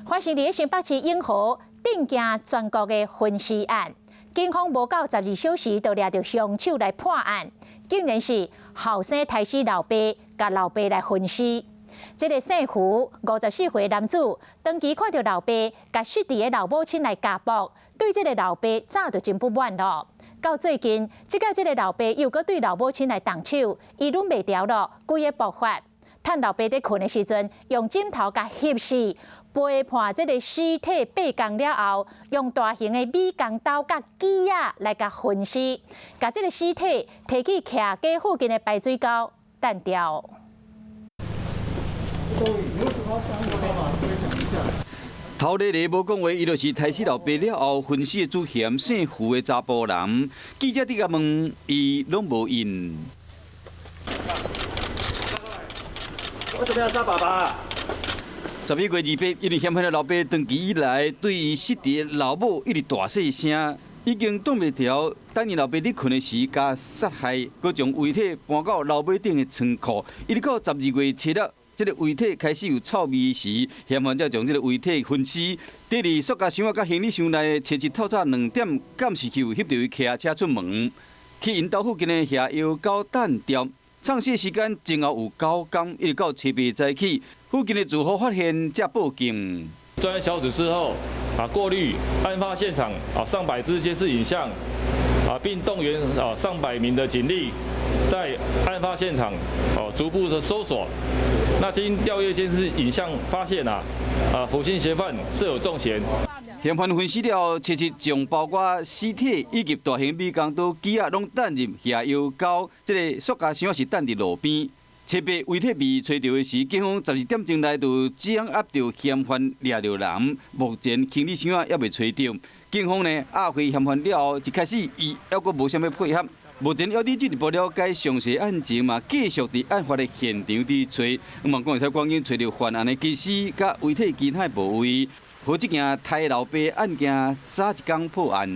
发生伫新北市永和震惊全国的分尸案，警方无到12小时就抓到凶手来破案，竟然是后生杀死老爸，甲老爸来分尸。这个姓胡54岁男子，当期看到老爸甲失智的老母亲来家暴，对这个老爸早就真不满咯。到最近，这个老爸又搁对老母亲来动手，伊忍袂调咯，规个爆发。趁老爸在困的时阵，用枕头甲挟死，陪伴这个尸体曝光了后，用大型的米钢刀甲锯仔来甲分尸，甲这个尸体摕去徛家附近的排水沟弹掉。头咧咧无讲话，伊就是杀死老爸了后分尸的主嫌姓胡的查甫人。记者伫甲问，伊拢无应。我准备要杀爸爸。11月28日，因为嫌犯的老爸长期以来对于失智的老母一直大细声，已经挡袂牢。当年老爸伫困的时，甲杀害，佮将遗体搬到老爸顶的仓库。一直到12月7日。这个遗体开始有臭味时，嫌犯才将这个遗体分尸，伫伫塑胶箱仔甲行李箱内切一透早2点，监视器有翕到伊骑车出门，去因兜附近的下药沟弹掉。创死时间前后有9天，一直到七八早起，附近的住户发现才报警。专案小组之后过滤案发现场上百支监视影像并动员上百名的警力，在案发现场逐步的搜索。那经调阅监视影像发现腐性嫌犯设有重嫌。嫌犯分尸了，切实将包括尸体以及大型米钢刀、锯仔拢弹入下药沟，这个塑胶箱是弹伫路边。七八遗体被找到的时，警方12点钟内就掌握到嫌犯掠到人，目前行李箱也未找到。警方呢押回嫌犯了后，一开始伊还阁无啥物配合。目前要伫进一步了解详细案情嘛，继续伫案发的现场伫找，望讲会使赶紧找到犯案的机师，甲遗体其他部位，好这件杀老爸案件早一天破案。